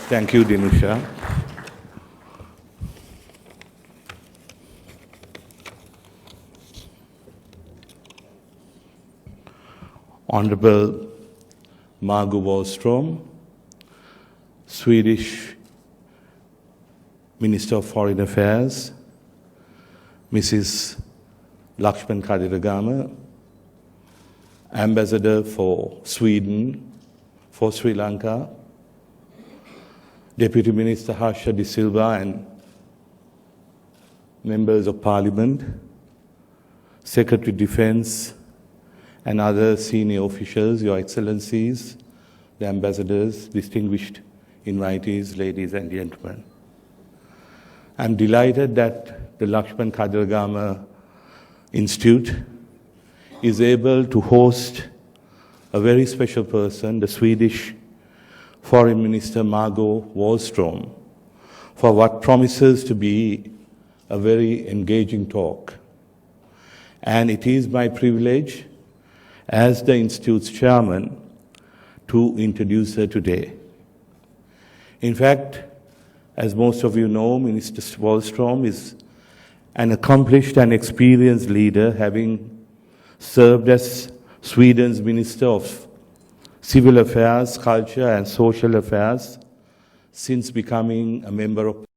Thank you, Dinusha. Honorable Margot Wallström, Swedish Minister of Foreign Affairs, Mrs. Lakshman Kadirgamar, Ambassador for Sweden for Sri Lanka, Deputy Minister Harsha De Silva and Members of Parliament, Secretary of Defense and other senior officials, Your Excellencies, the ambassadors, distinguished invitees, ladies and gentlemen. I'm delighted that the Lakshman Kadirgamar Institute is able to host a very special person, the Swedish Foreign Minister Margot Wallström, for what promises to be a very engaging talk. And it is my privilege as the Institute's chairman to introduce her today. In fact, as most of you know, Minister Wallström is an accomplished and experienced leader, having served as Sweden's Minister of Civil Affairs, Culture and Social Affairs since becoming a member of Parliament,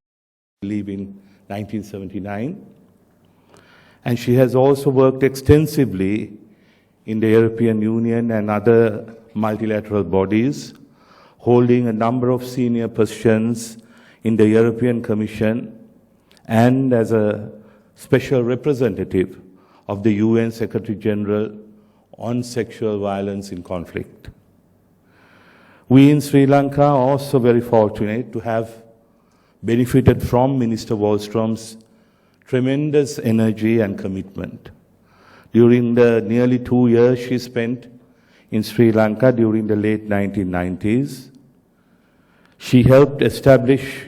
I believe in 1979. And she has also worked extensively in the European Union and other multilateral bodies, holding a number of senior positions in the European Commission and as a special representative of the UN Secretary General on sexual violence in conflict. We in Sri Lanka are also very fortunate to have benefited from Minister Wallström's tremendous energy and commitment. During the nearly 2 years she spent in Sri Lanka during the late 1990s, she helped establish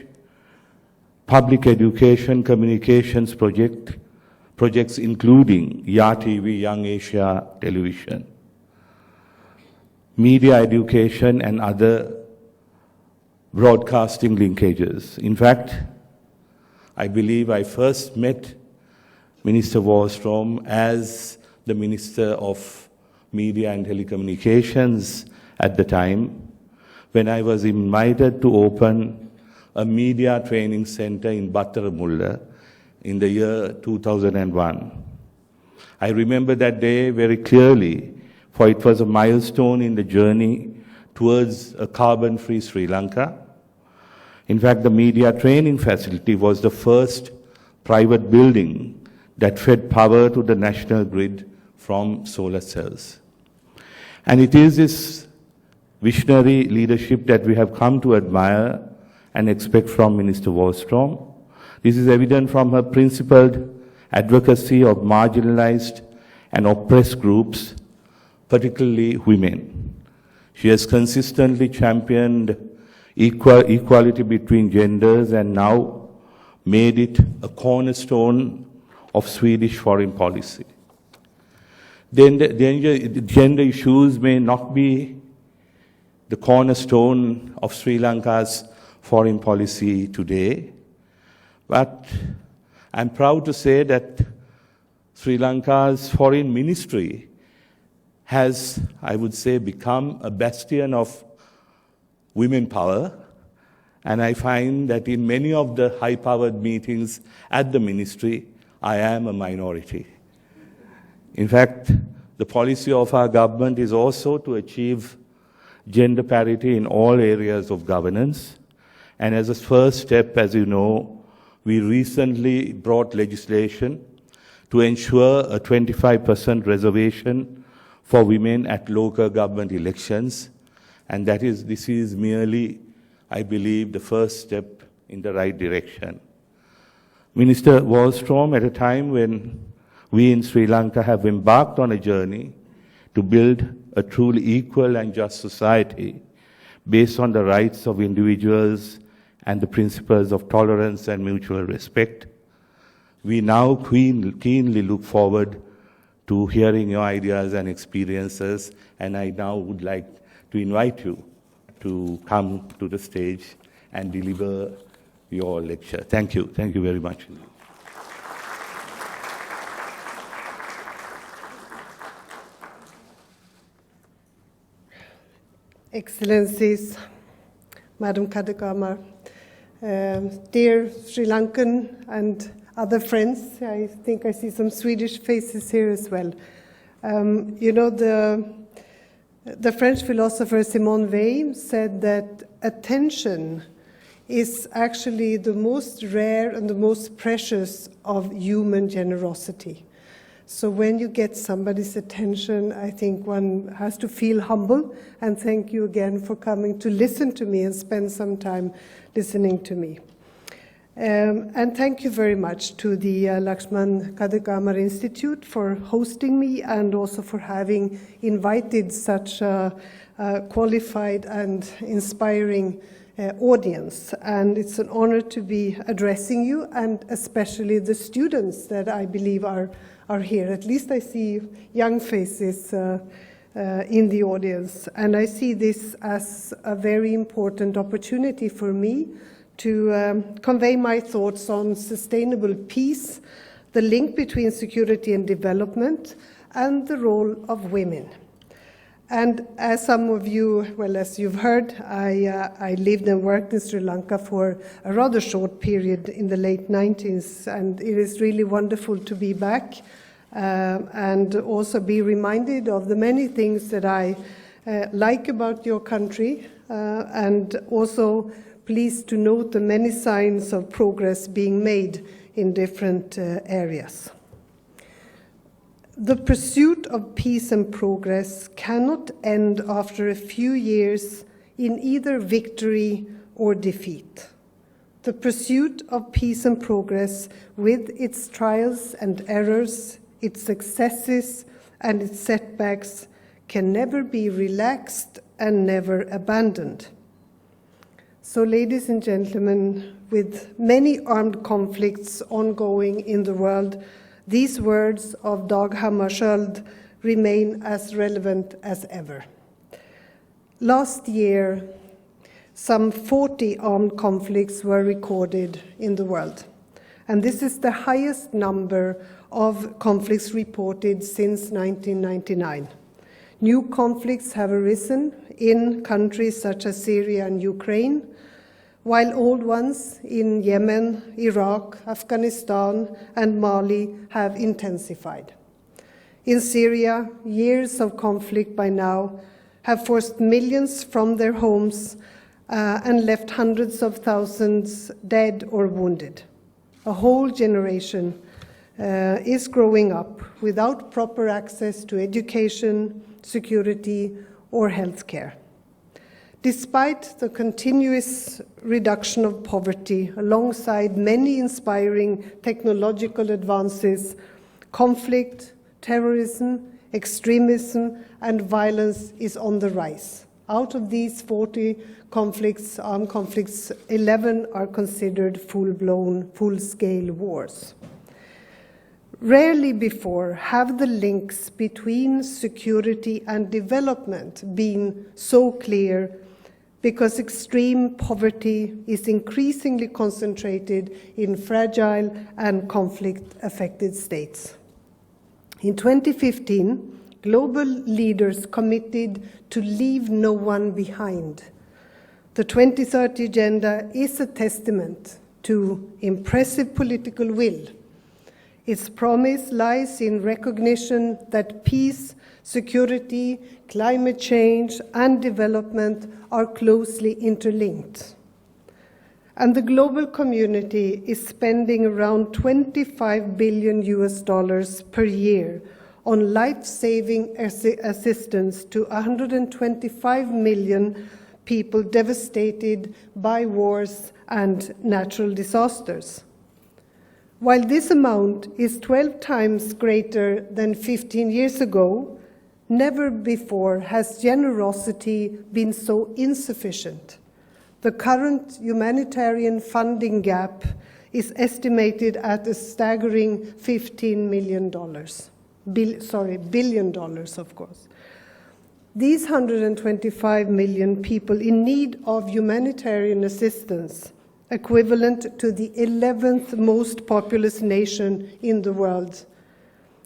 public education communications projects including YaTV, Young Asia Television, media education and other broadcasting linkages. In fact, I believe I first met Minister Wallström as the Minister of Media and Telecommunications at the time, when I was invited to open a media training center in Battaramulla in the year 2001. I remember that day very clearly, for it was a milestone in the journey towards a carbon-free Sri Lanka. In fact, the media training facility was the first private building that fed power to the national grid from solar cells. And it is this visionary leadership that we have come to admire and expect from Minister Wallström. This is evident from her principled advocacy of marginalized and oppressed groups, particularly women. She has consistently championed equality between genders and now made it a cornerstone of Swedish foreign policy. Gender issues may not be the cornerstone of Sri Lanka's foreign policy today, but I'm proud to say that Sri Lanka's foreign ministry has, I would say, become a bastion of women power. And I find that in many of the high-powered meetings at the ministry, I am a minority. In fact, the policy of our government is also to achieve gender parity in all areas of governance. And as a first step, as you know, we recently brought legislation to ensure a 25% reservation for women at local government elections. And this is merely, I believe, the first step in the right direction. Minister Wallström, at a time when we in Sri Lanka have embarked on a journey to build a truly equal and just society based on the rights of individuals and the principles of tolerance and mutual respect, we now keenly look forward to hearing your ideas and experiences, and I now would like to invite you to come to the stage and deliver your lecture. Thank you. Thank you very much. Excellencies, Madam Kadirgamar, dear Sri Lankan and other friends, I think I see some Swedish faces here as well. You know, the French philosopher Simone Weil said that attention is actually the most rare and the most precious of human generosity. So when you get somebody's attention, I think one has to feel humble, and thank you again for coming to listen to me and spend some time listening to me. And thank you very much to the Lakshman Kadirgamar Institute for hosting me and also for having invited such a qualified and inspiring audience. And it's an honor to be addressing you, and especially the students that I believe are here. At least I see young faces in the audience. And I see this as a very important opportunity for me to convey my thoughts on sustainable peace, the link between security and development, and the role of women. And as some of you, well, as you've heard, I lived and worked in Sri Lanka for a rather short period in the late 90s, and it is really wonderful to be back and also be reminded of the many things that I like about your country, and also pleased to note the many signs of progress being made in different areas. The pursuit of peace and progress cannot end after a few years in either victory or defeat. The pursuit of peace and progress, with its trials and errors, its successes and its setbacks, can never be relaxed and never abandoned. So, ladies and gentlemen, with many armed conflicts ongoing in the world, these words of Dag Hammarskjöld remain as relevant as ever. Last year, some 40 armed conflicts were recorded in the world, and this is the highest number of conflicts reported since 1999. New conflicts have arisen in countries such as Syria and Ukraine, while old ones in Yemen, Iraq, Afghanistan, and Mali have intensified. In Syria, years of conflict by now have forced millions from their homes and left hundreds of thousands dead or wounded. A whole generation is growing up without proper access to education, security, or health care. Despite the continuous reduction of poverty, alongside many inspiring technological advances, conflict, terrorism, extremism, and violence is on the rise. Out of these 40 conflicts, armed conflicts, 11 are considered full-blown, full-scale wars. Rarely before have the links between security and development been so clear, because extreme poverty is increasingly concentrated in fragile and conflict-affected states. In 2015, global leaders committed to leave no one behind. The 2030 Agenda is a testament to impressive political will. Its promise lies in recognition that peace, security, climate change, and development are closely interlinked. And the global community is spending around $25 billion per year on life-saving assistance to 125 million people devastated by wars and natural disasters. While this amount is 12 times greater than 15 years ago, never before has generosity been so insufficient. The current humanitarian funding gap is estimated at a staggering $15 billion, of course. These 125 million people in need of humanitarian assistance, equivalent to the 11th most populous nation in the world,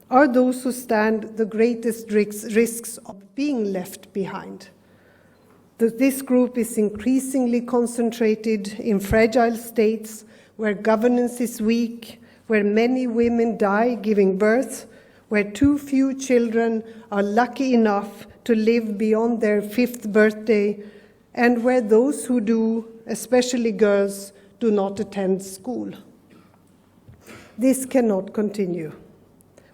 are those who stand the greatest risks of being left behind. This group is increasingly concentrated in fragile states where governance is weak, where many women die giving birth, where too few children are lucky enough to live beyond their 5th birthday, and where those who do, especially girls, do not attend school. This cannot continue.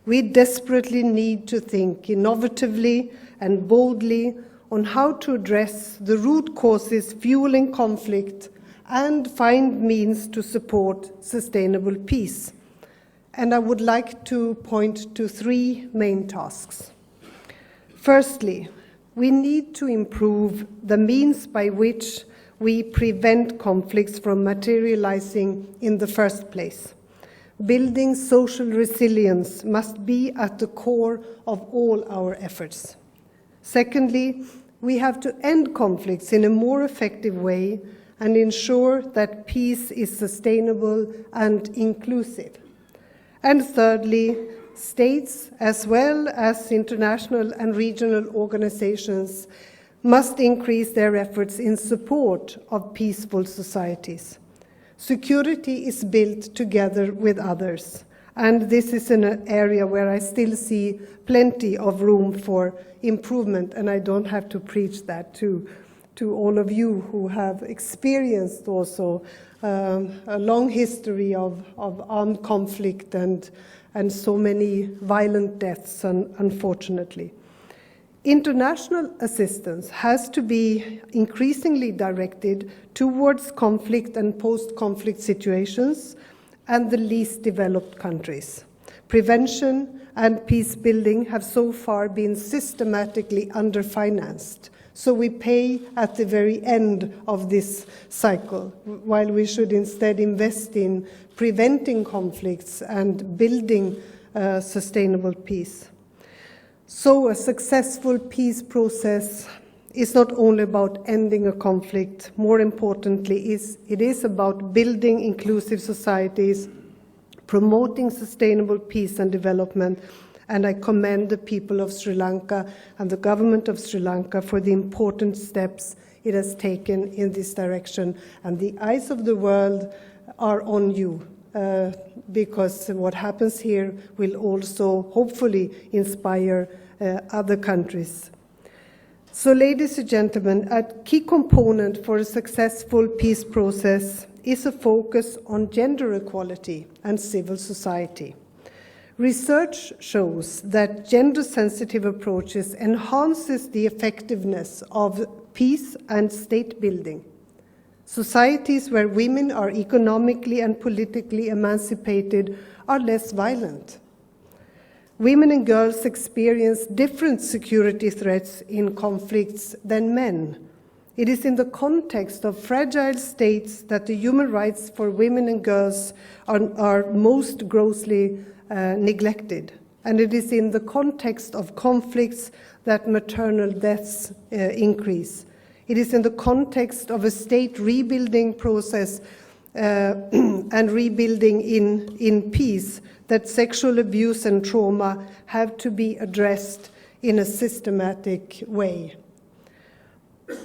We desperately need to think innovatively and boldly on how to address the root causes fueling conflict and find means to support sustainable peace. And I would like to point to 3 main tasks. Firstly, we need to improve the means by which we prevent conflicts from materializing in the first place. Building social resilience must be at the core of all our efforts. Secondly, we have to end conflicts in a more effective way and ensure that peace is sustainable and inclusive. And thirdly, states as well as international and regional organizations must increase their efforts in support of peaceful societies. Security is built together with others, and this is an area where I still see plenty of room for improvement, and I don't have to preach that to all of you who have experienced also a long history of armed conflict and so many violent deaths, unfortunately. International assistance has to be increasingly directed towards conflict and post-conflict situations and the least developed countries. Prevention and peace building have so far been systematically underfinanced. So we pay at the very end of this cycle, while we should instead invest in preventing conflicts and building sustainable peace. So a successful peace process is not only about ending a conflict. More importantly, it is about building inclusive societies, promoting sustainable peace and development, and I commend the people of Sri Lanka and the government of Sri Lanka for the important steps it has taken in this direction. And the eyes of the world are on you, because what happens here will also hopefully inspire other countries. So, ladies and gentlemen, a key component for a successful peace process is a focus on gender equality and civil society. Research shows that gender-sensitive approaches enhances the effectiveness of peace and state building. Societies where women are economically and politically emancipated are less violent. Women and girls experience different security threats in conflicts than men. It is in the context of fragile states that the human rights for women and girls are most grossly neglected. And it is in the context of conflicts that maternal deaths increase. It is in the context of a state rebuilding process and rebuilding in peace that sexual abuse and trauma have to be addressed in a systematic way.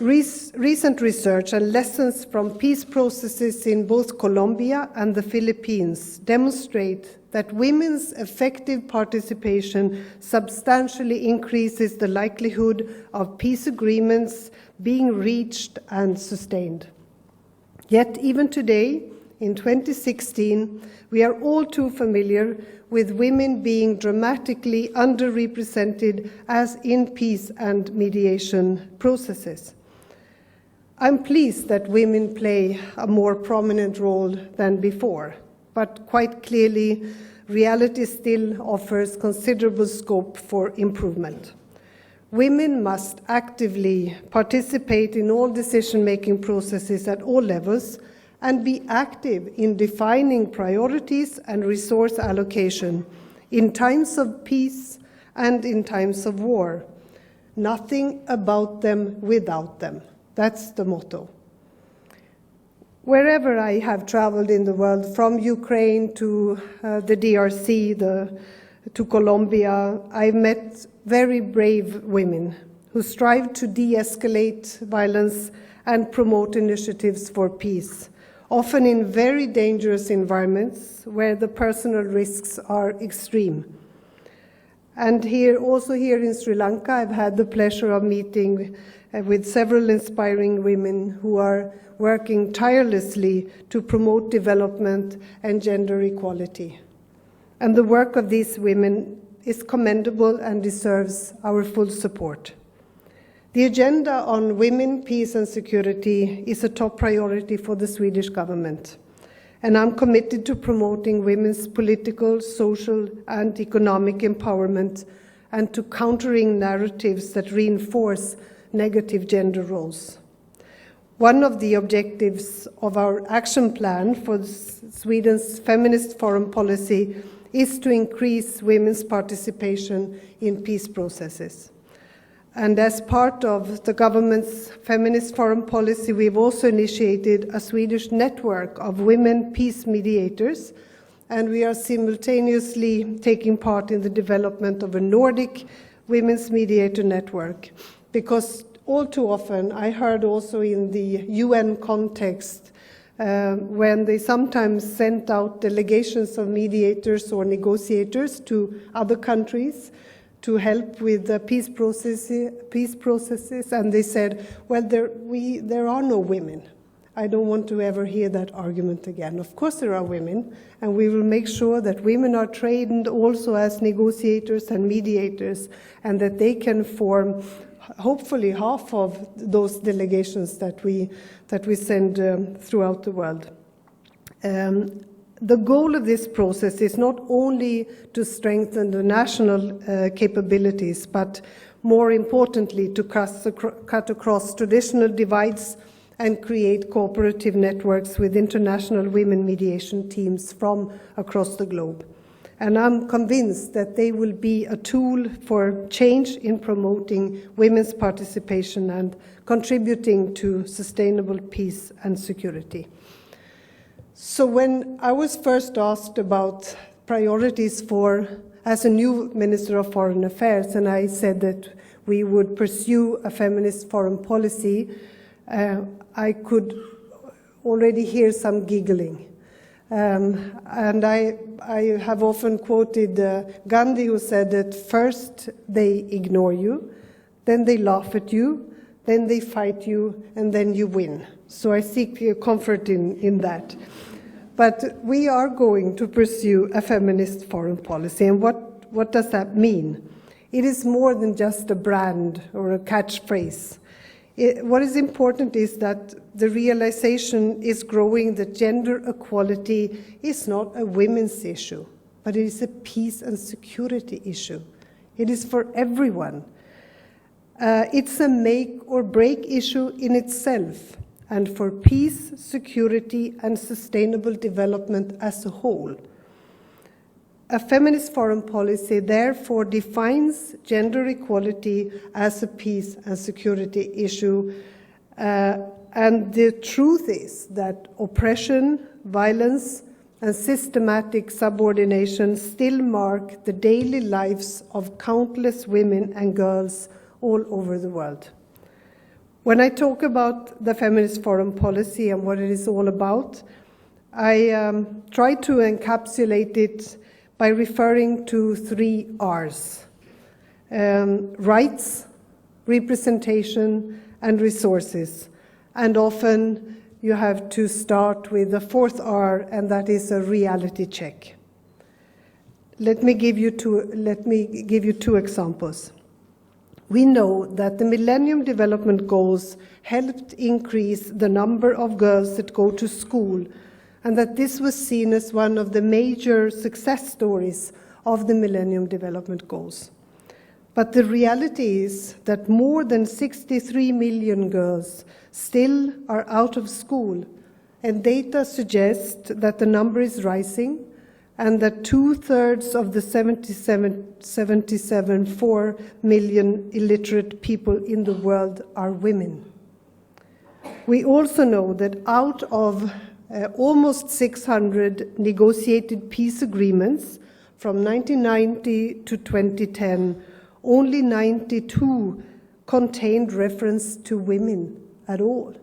Recent research and lessons from peace processes in both Colombia and the Philippines demonstrate that women's effective participation substantially increases the likelihood of peace agreements being reached and sustained. Yet even today, in 2016, we are all too familiar with women being dramatically underrepresented as in peace and mediation processes. I'm pleased that women play a more prominent role than before, but quite clearly, reality still offers considerable scope for improvement. Women must actively participate in all decision-making processes at all levels and be active in defining priorities and resource allocation in times of peace and in times of war. nothing about them without them. That's the motto. Wherever I have traveled in the world, from Ukraine to the DRC, to Colombia, I've met very brave women who strive to de-escalate violence and promote initiatives for peace, often in very dangerous environments where the personal risks are extreme. And also here in Sri Lanka, I've had the pleasure of meeting with several inspiring women who are working tirelessly to promote development and gender equality. And the work of these women is commendable and deserves our full support. The agenda on women, peace and security is a top priority for the Swedish government. And I'm committed to promoting women's political, social and economic empowerment and to countering narratives that reinforce negative gender roles. One of the objectives of our action plan for Sweden's feminist foreign policy is to increase women's participation in peace processes. And as part of the government's feminist foreign policy, we've also initiated a Swedish network of women peace mediators, and we are simultaneously taking part in the development of a Nordic women's mediator network, because all too often, I heard also in the UN context, when they sometimes sent out delegations of mediators or negotiators to other countries to help with the peace processes, and they said, well, there are no women. I don't want to ever hear that argument again. Of course there are women, and we will make sure that women are trained also as negotiators and mediators, and that they can form hopefully half of those delegations that we send throughout the world. The goal of this process is not only to strengthen the national capabilities, but more importantly to cut across traditional divides and create cooperative networks with international women mediation teams from across the globe. And I'm convinced that they will be a tool for change in promoting women's participation and contributing to sustainable peace and security. So when I was first asked about priorities as a new Minister of Foreign Affairs, and I said that we would pursue a feminist foreign policy, I could already hear some giggling. And I have often quoted Gandhi, who said that first they ignore you, then they laugh at you, then they fight you, and then you win. So I seek comfort in that. But we are going to pursue a feminist foreign policy. And what does that mean? It is more than just a brand or a catchphrase. What is important is that the realization is growing that gender equality is not a women's issue, but it is a peace and security issue. It is for everyone. It's a make or break issue in itself, and for peace, security, and sustainable development as a whole. A feminist foreign policy therefore defines gender equality as a peace and security issue. And the truth is that oppression, violence, and systematic subordination still mark the daily lives of countless women and girls all over the world. When I talk about the feminist foreign policy and what it is all about, I try to encapsulate it by referring to 3 R's: rights, representation, and resources. And often you have to start with the 4th R, and that is a reality check. Let me give you 2 examples. We know that the Millennium Development Goals helped increase the number of girls that go to school, and that this was seen as one of the major success stories of the Millennium Development Goals. But the reality is that more than 63 million girls still are out of school, and data suggest that the number is rising, and that 2/3 of the 4 million illiterate people in the world are women. We also know that out of almost 600 negotiated peace agreements from 1990 to 2010, only 92 contained reference to women at all.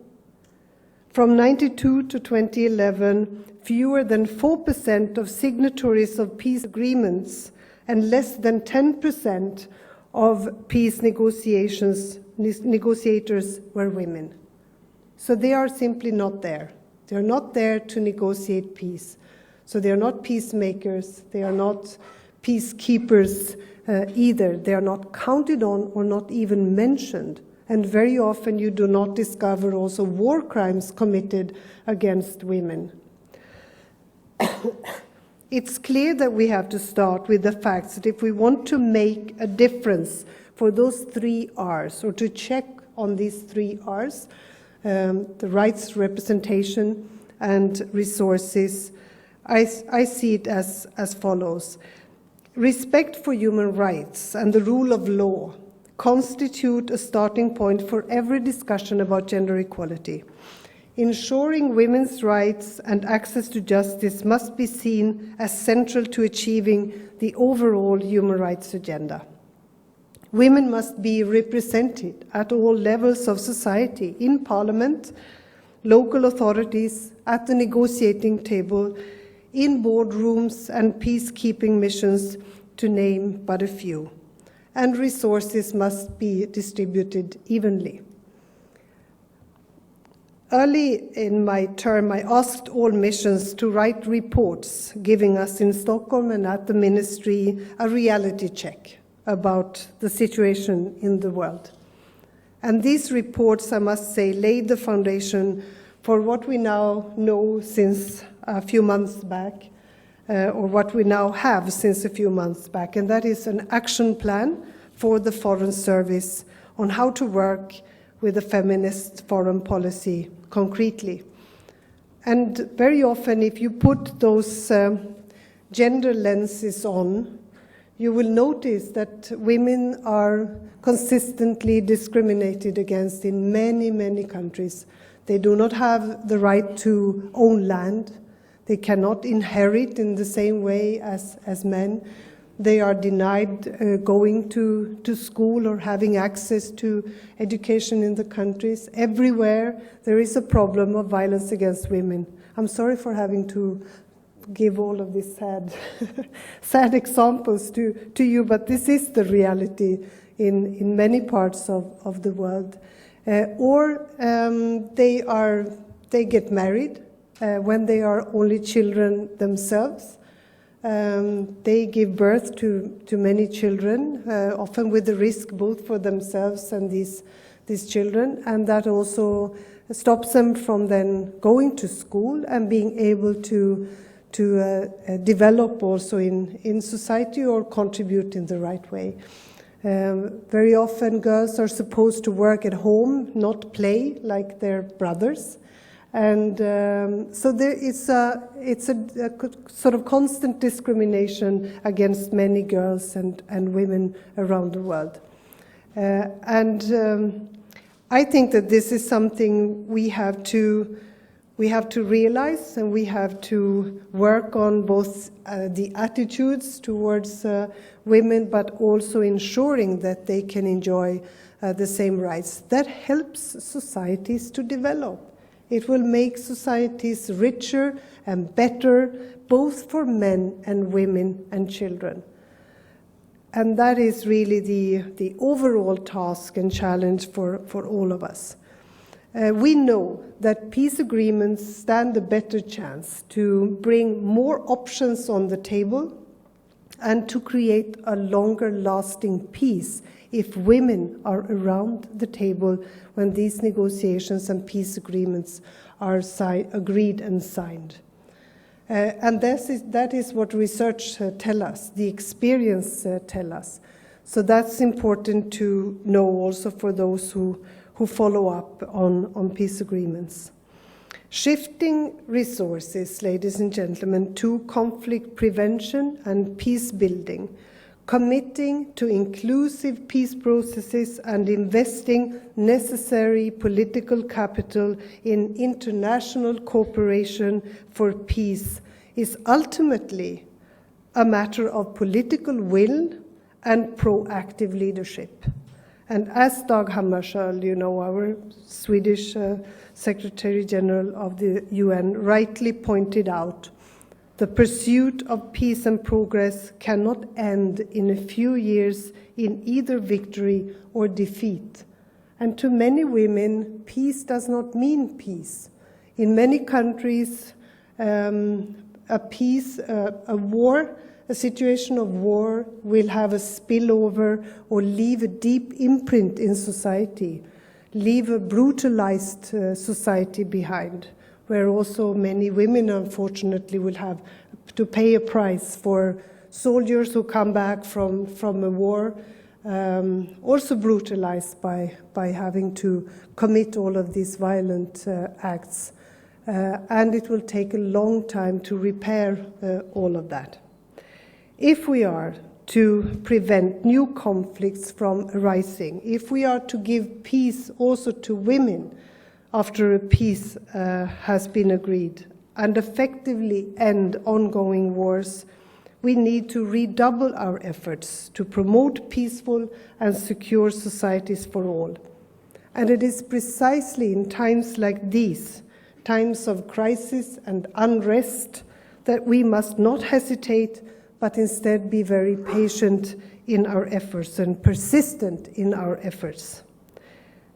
From 1992 to 2011, fewer than 4% of signatories of peace agreements and less than 10% of peace negotiators were women. So they are simply not there. They're not there to negotiate peace. So they are not peacemakers, they are not peacekeepers either. They are not counted on or not even mentioned. And very often you do not discover also war crimes committed against women. It's clear that we have to start with the facts that if we want to make a difference for those 3 R's, or to check on these 3 R's, the rights, representation, and resources, I see it as follows. Respect for human rights and the rule of law constitute a starting point for every discussion about gender equality. Ensuring women's rights and access to justice must be seen as central to achieving the overall human rights agenda. Women must be represented at all levels of society, in parliament, local authorities, at the negotiating table, in boardrooms and peacekeeping missions, to name but a few. And resources must be distributed evenly. Early in my term, I asked all missions to write reports, giving us in Stockholm and at the ministry a reality check about the situation in the world. And these reports, I must say, laid the foundation for what we now know since a few months back, or what we now have since a few months back, and that is an action plan for the Foreign Service on how to work with a feminist foreign policy concretely. And very often, if you put those gender lenses on, you will notice that women are consistently discriminated against in many, many countries. They do not have the right to own land. They cannot inherit in the same way as men. They are denied going to school or having access to education in the countries. Everywhere there is a problem of violence against women. I'm sorry for having to give all of these sad examples to you, but this is the reality in many parts of the world. They get married when they are only children themselves. They give birth to many children, often with the risk both for themselves and these children, and that also stops them from then going to school and being able to develop also in society or contribute in the right way. Very often girls are supposed to work at home, not play like their brothers. And so there is it's a sort of constant discrimination against many girls and women around the world. I think that this is something we have to realize, and we have to work on both the attitudes towards women, but also ensuring that they can enjoy the same rights. That helps societies to develop. It will make societies richer and better, both for men and women and children. And that is really the overall task and challenge for all of us. We know that peace agreements stand a better chance to bring more options on the table and to create a longer lasting peace if women are around the table when these negotiations and peace agreements are agreed and signed. And that is what research tells us, the experience tells us. So that's important to know also for those who follow up on peace agreements. Shifting resources, ladies and gentlemen, to conflict prevention and peace building, committing to inclusive peace processes and investing necessary political capital in international cooperation for peace is ultimately a matter of political will and proactive leadership. And as Dag Hammarskjöld, our Swedish Secretary General of the UN, rightly pointed out, the pursuit of peace and progress cannot end in a few years in either victory or defeat. And to many women, peace does not mean peace. In many countries, a situation of war will have a spillover or leave a deep imprint in society, leave a brutalized society behind, where also many women, unfortunately, will have to pay a price for soldiers who come back from a war, also brutalized by having to commit all of these violent acts. And it will take a long time to repair all of that. If we are to prevent new conflicts from arising, if we are to give peace also to women after a peace has been agreed, and effectively end ongoing wars, we need to redouble our efforts to promote peaceful and secure societies for all. And it is precisely in times like these, times of crisis and unrest, that we must not hesitate, but instead be very patient in our efforts and persistent in our efforts.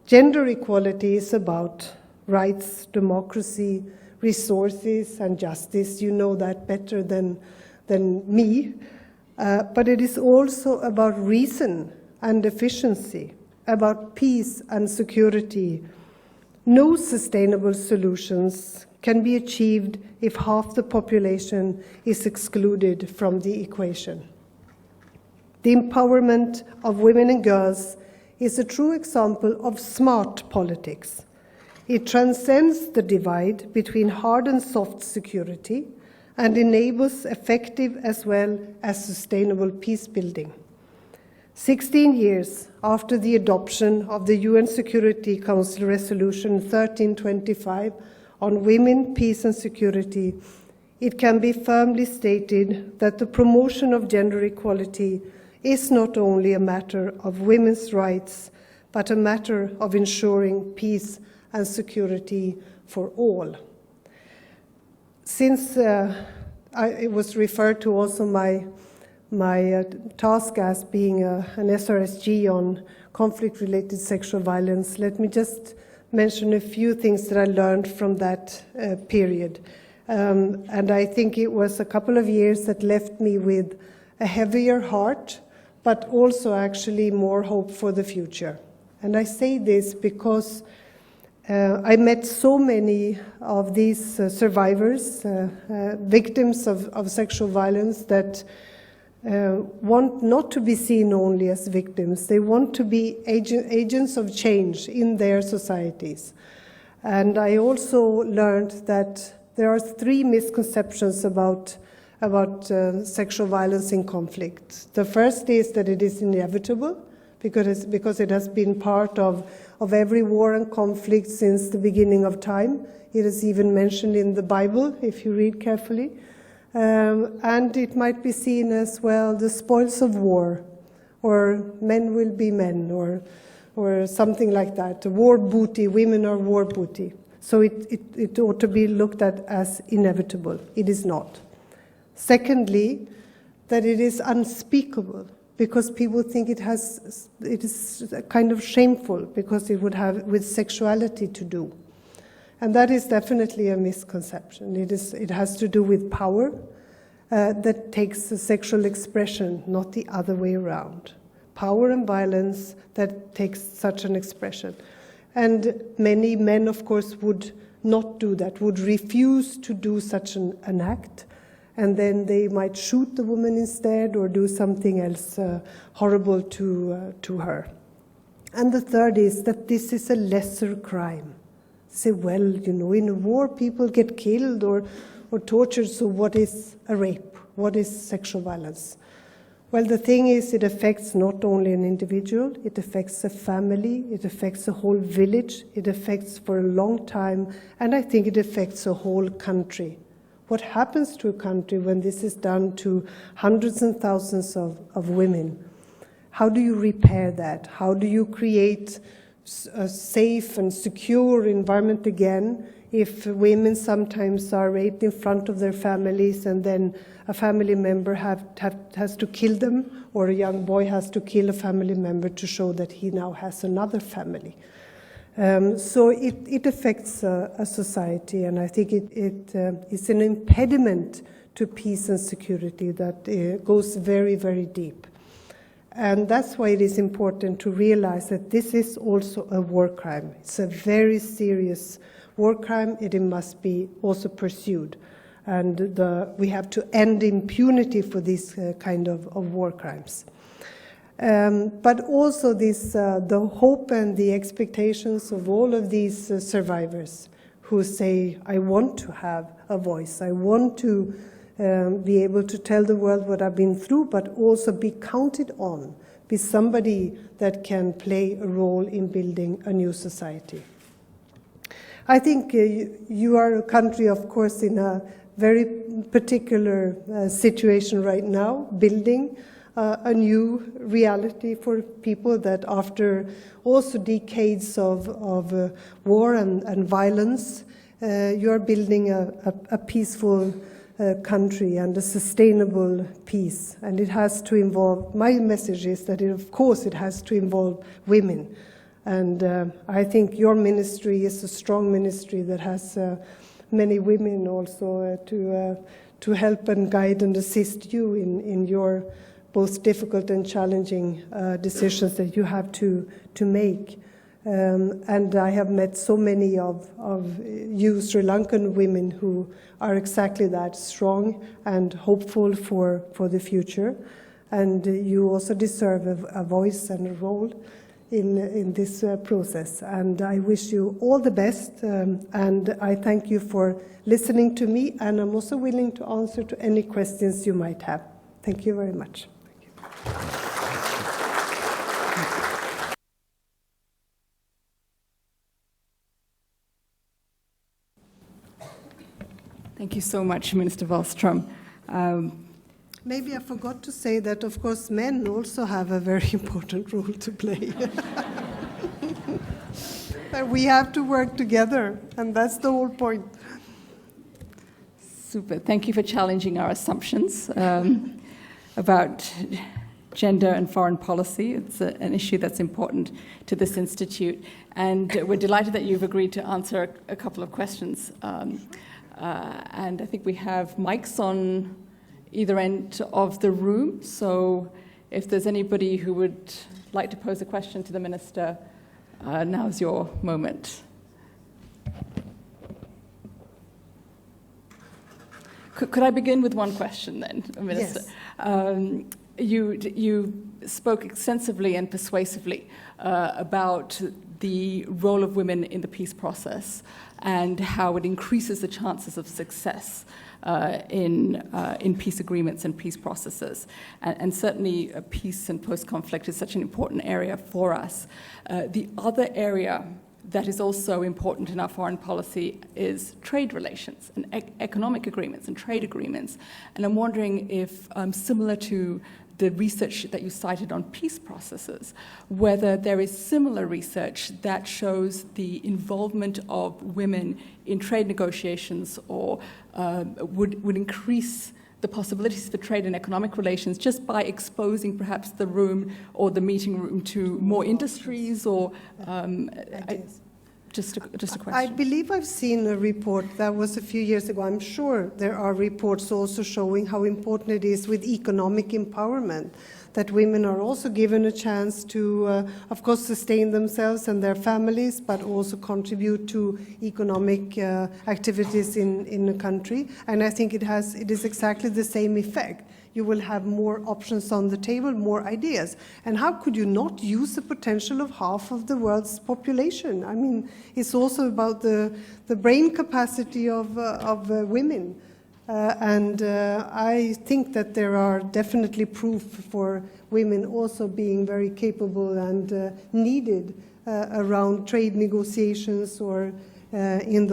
Gender equality is about rights, democracy, resources, and justice. You know that better than me. But it is also about reason and efficiency, about peace and security. No sustainable solutions can be achieved if half the population is excluded from the equation. The empowerment of women and girls is a true example of smart politics. It transcends the divide between hard and soft security and enables effective as well as sustainable peace building. 16 years after the adoption of the UN Security Council Resolution 1325 on women, peace and security, it can be firmly stated that the promotion of gender equality is not only a matter of women's rights, but a matter of ensuring peace and security for all. Since it was referred to also my task as being an SRSG on conflict-related sexual violence, let me just mention a few things that I learned from that period. And I think it was a couple of years that left me with a heavier heart, but also actually more hope for the future. And I say this because I met so many of these survivors, victims of sexual violence, that want not to be seen only as victims. They want to be agents of change in their societies. And I also learned that there are 3 misconceptions about sexual violence in conflict. The first is that it is inevitable, because it has been part of every war and conflict since the beginning of time. It is even mentioned in the Bible, if you read carefully. And it might be seen as, well, the spoils of war, or men will be men, or something like that. War booty, women are war booty. So it ought to be looked at as inevitable. It is not. Secondly, that it is unspeakable, because people think it is kind of shameful, because it would have with sexuality to do. And that is definitely a misconception. It has to do with power that takes a sexual expression, not the other way around. Power and violence that takes such an expression. And many men, of course, would not do that, would refuse to do such an act, and then they might shoot the woman instead or do something else horrible to her. And the third is that this is a lesser crime. Say, well, you know, in a war people get killed or tortured, so what is a rape? What is sexual violence? Well, the thing is, it affects not only an individual, it affects a family, it affects a whole village, it affects for a long time, and I think it affects a whole country. What happens to a country when this is done to hundreds and thousands of women? How do you repair that? How do you create a safe and secure environment again if women sometimes are raped in front of their families and then a family member has to kill them, or a young boy has to kill a family member to show that he now has another family? So it affects a society, and I think it's an impediment to peace and security that goes very, very deep. And that's why it is important to realize that this is also a war crime. It's a very serious war crime. It must be also pursued. And we have to end impunity for these kind of war crimes. But also the hope and the expectations of all of these survivors who say, I want to have a voice, I want to be able to tell the world what I've been through, but also be counted on, be somebody that can play a role in building a new society. I think you are a country, of course, in a very particular situation right now, building a new reality for people that after also decades of war and violence, you are building a peaceful country and a sustainable peace. And it has to involve, my message is that of course it has to involve women. And I think your ministry is a strong ministry that has many women also to help and guide and assist you in your both difficult and challenging decisions that you have to make. And I have met so many of you Sri Lankan women who are exactly that, strong and hopeful for the future. And you also deserve a voice and a role in this process. And I wish you all the best, and I thank you for listening to me, and I'm also willing to answer to any questions you might have. Thank you very much. Thank you so much, Minister Wallström. Maybe I forgot to say that, of course, men also have a very important role to play. That we have to work together, and that's the whole point. Super. Thank you for challenging our assumptions about gender and foreign policy. It's an issue that's important to this institute, and we're delighted that you've agreed to answer a couple of questions. And I think we have mics on either end of the room, so if there's anybody who would like to pose a question to the Minister, now's your moment. Could I begin with one question then, Minister? Yes. You spoke extensively and persuasively about the role of women in the peace process and how it increases the chances of success in peace agreements and peace processes. And certainly peace and post-conflict is such an important area for us. The other area that is also important in our foreign policy is trade relations and economic agreements and trade agreements. And I'm wondering if, similar to the research that you cited on peace processes, whether there is similar research that shows the involvement of women in trade negotiations or would increase the possibilities for trade and economic relations just by exposing perhaps the room or the meeting room to more industries or just a question. I believe I've seen a report that was a few years ago. I'm sure there are reports also showing how important it is with economic empowerment, that women are also given a chance to, of course, sustain themselves and their families, but also contribute to economic activities in the country. And I think it is exactly the same effect. you will have more options on the table, more ideas. And how could you not use the potential of half of the world's population? I mean, it's also about the brain capacity of women. And I think that there are definitely proof for women also being very capable and needed around trade negotiations or in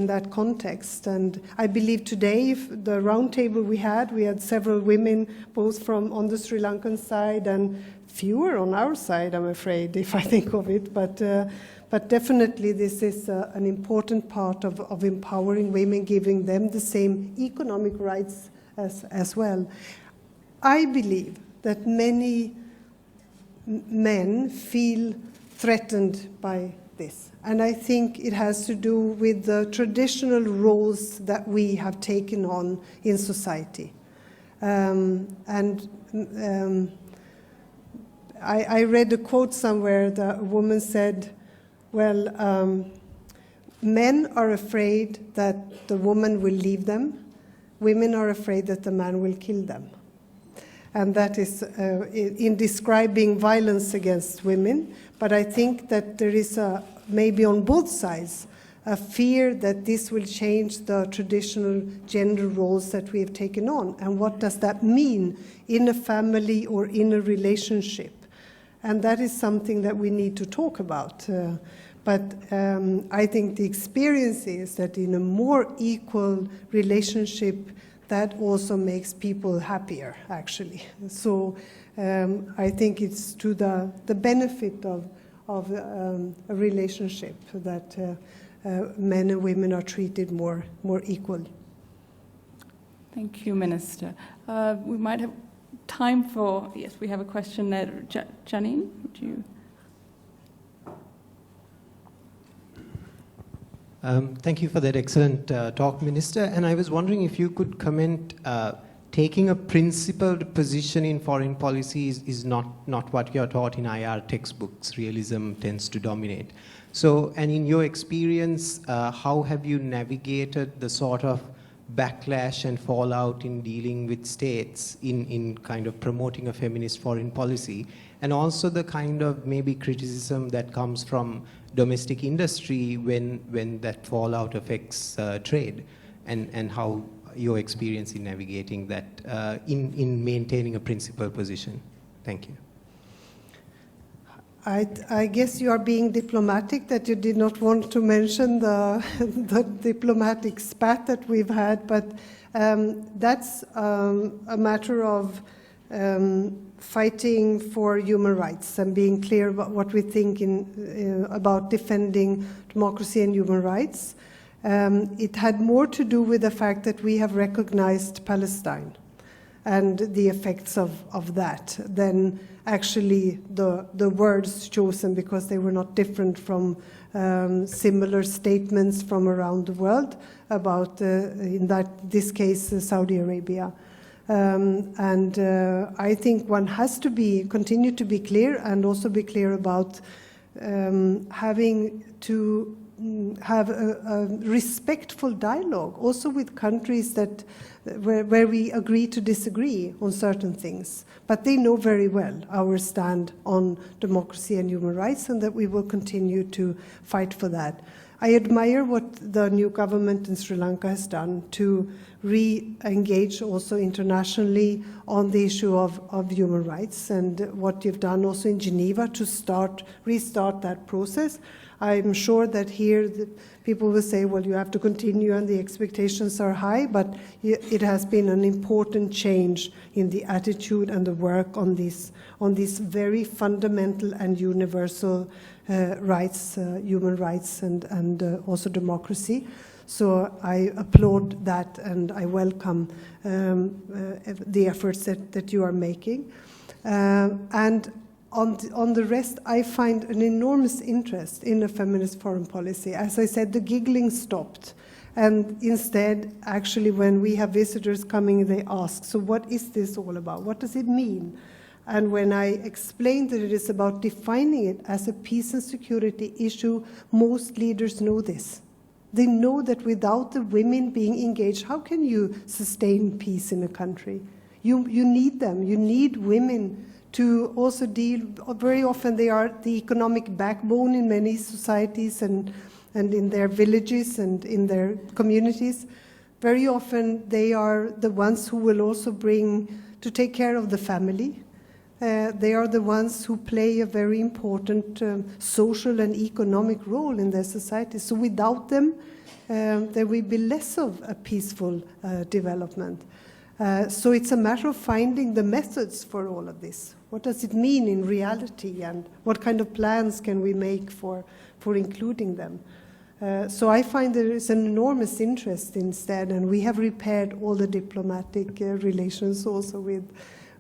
that context. And I believe today, the roundtable we had several women, both on the Sri Lankan side and fewer on our side, I'm afraid, if I think of it. But definitely this is an important part of empowering women, giving them the same economic rights as well. I believe that many men feel threatened by this. And I think it has to do with the traditional roles that we have taken on in society. I read a quote somewhere that a woman said, well, men are afraid that the woman will leave them. Women are afraid that the man will kill them. And that is in describing violence against women. But I think that there is maybe on both sides, a fear that this will change the traditional gender roles that we have taken on. And what does that mean in a family or in a relationship? And that is something that we need to talk about. But I think the experience is that in a more equal relationship, that also makes people happier, actually. So I think it's to the benefit of a relationship that men and women are treated more equally. Thank you, Minister. We might have time for, yes, we have a question there. Janine, would you? Thank you for that excellent talk, Minister. And I was wondering if you could comment, taking a principled position in foreign policy is not what you're taught in IR textbooks. Realism tends to dominate. So, and in your experience, how have you navigated the sort of backlash and fallout in dealing with states in kind of promoting a feminist foreign policy, and also the kind of maybe criticism that comes from domestic industry when that fallout affects trade, and how your experience in navigating that in maintaining a principled position? Thank you. I guess you are being diplomatic, that you did not want to mention the diplomatic spat that we've had, but that's a matter of fighting for human rights and being clear about what we think about defending democracy and human rights. It had more to do with the fact that we have recognized Palestine and the effects of that than actually the words chosen, because they were not different from similar statements from around the world about, in this case, Saudi Arabia. I think one has to continue to be clear, and also be clear about having to have a respectful dialogue also with countries where we agree to disagree on certain things. But they know very well our stand on democracy and human rights, and that we will continue to fight for that. I admire what the new government in Sri Lanka has done to re-engage also internationally on the issue of human rights, and what you've done also in Geneva to restart that process. I'm sure that here people will say, well, you have to continue and the expectations are high, but it has been an important change in the attitude and the work on these very fundamental and universal rights, human rights, and also democracy. So I applaud that, and I welcome the efforts that you are making. And on the rest, I find an enormous interest in a feminist foreign policy. As I said, the giggling stopped. And instead, actually, when we have visitors coming, they ask, so what is this all about? What does it mean? And when I explained that it is about defining it as a peace and security issue, most leaders know this. They know that without the women being engaged, how can you sustain peace in a country? You need them. You need women to also deal, very often they are the economic backbone in many societies and in their villages and in their communities. Very often they are the ones who will also to take care of the family. They are the ones who play a very important social and economic role in their society. So without them, there will be less of a peaceful development. So it's a matter of finding the methods for all of this. What does it mean in reality, and what kind of plans can we make for including them? So I find there is an enormous interest instead, and we have repaired all the diplomatic relations also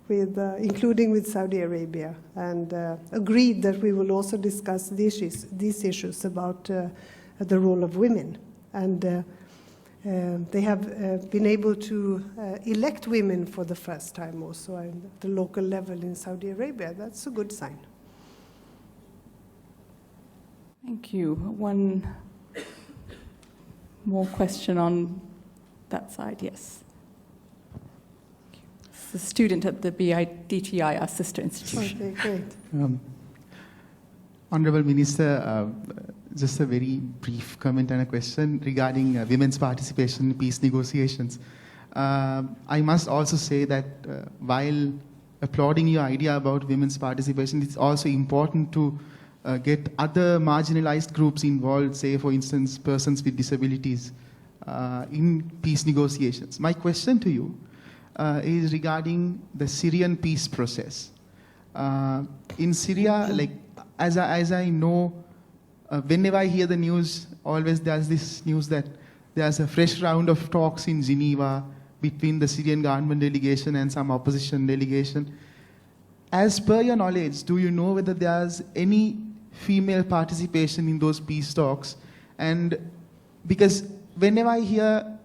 including with Saudi Arabia, and agreed that we will also discuss these issues about the role of women. And they have been able to elect women for the first time also at the local level in Saudi Arabia. That's a good sign. Thank you. One more question on that side, yes. It's a student at the BIDTI, our sister institution. Okay, great. Honorable Minister, just a very brief comment and a question regarding women's participation in peace negotiations. I must also say that while applauding your idea about women's participation, it's also important to get other marginalized groups involved, say, for instance, persons with disabilities in peace negotiations. My question to you is regarding the Syrian peace process. In Syria, like, as I know, whenever I hear the news, always there's this news that there's a fresh round of talks in Geneva between the Syrian government delegation and some opposition delegation. As per your knowledge, do you know whether there's any female participation in those peace talks? And because whenever I hear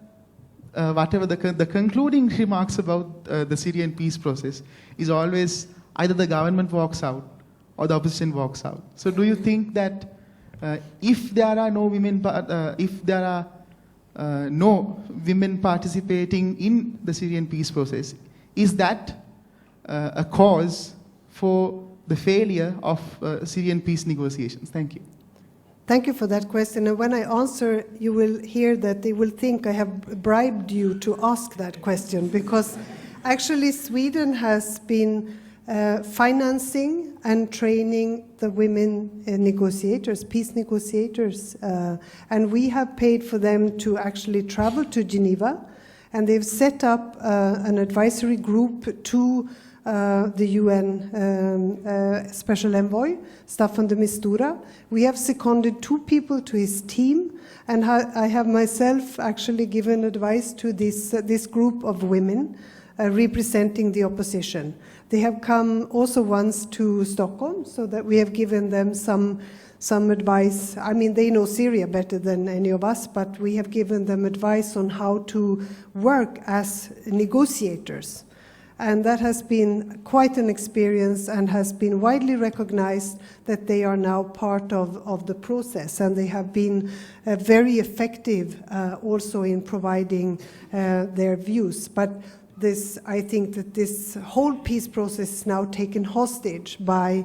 whatever the concluding remarks about the Syrian peace process is always either the government walks out or the opposition walks out. So do you think that if there are no women, no women participating in the Syrian peace process, is that a cause for the failure of Syrian peace negotiations? Thank you. Thank you for that question. And when I answer, you will hear that they will think I have bribed you to ask that question, because actually Sweden has been financing and training the women negotiators, peace negotiators, and we have paid for them to actually travel to Geneva, and they've set up an advisory group to the UN Special Envoy, Staffan de Mistura. We have seconded 2 people to his team, and I have myself actually given advice to this group of women representing the opposition. They have come also once to Stockholm, so that we have given them some advice. I mean, they know Syria better than any of us, but we have given them advice on how to work as negotiators. And that has been quite an experience and has been widely recognized that they are now part of the process. And they have been very effective also in providing their views. But I think that this whole peace process is now taken hostage by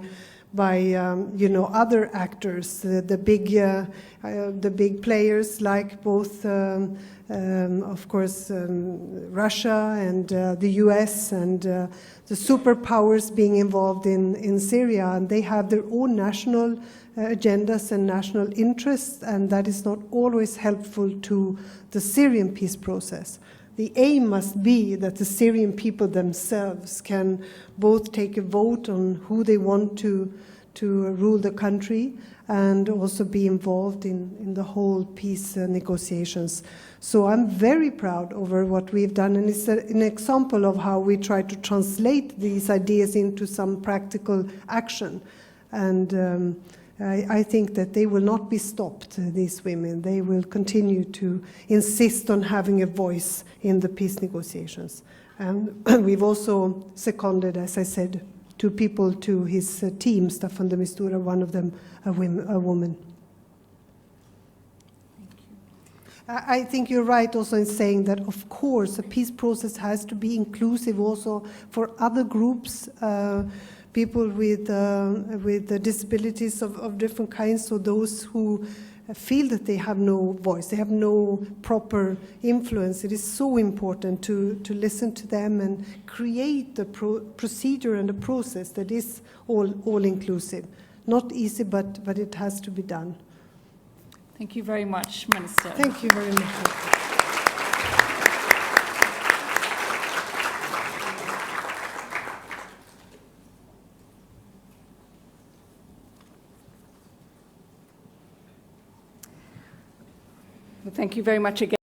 other actors, the big players like both, of course, Russia and the US and the superpowers being involved in Syria, and they have their own national agendas and national interests, and that is not always helpful to the Syrian peace process. The aim must be that the Syrian people themselves can both take a vote on who they want to rule the country and also be involved in the whole peace negotiations. So I'm very proud over what we've done, and it's an example of how we try to translate these ideas into some practical action. And I think that they will not be stopped, these women. They will continue to insist on having a voice in the peace negotiations. And we've also seconded, as I said, 2 people to his team, Staffan de Mistura, one of them a woman. I think you're right also in saying that, of course, a peace process has to be inclusive also for other groups, people with disabilities of different kinds, so those who feel that they have no voice, they have no proper influence. It is so important to listen to them and create a procedure and a process that is all inclusive. Not easy, but it has to be done. Thank you very much, Minister. Thank you very much. Thank you very much again.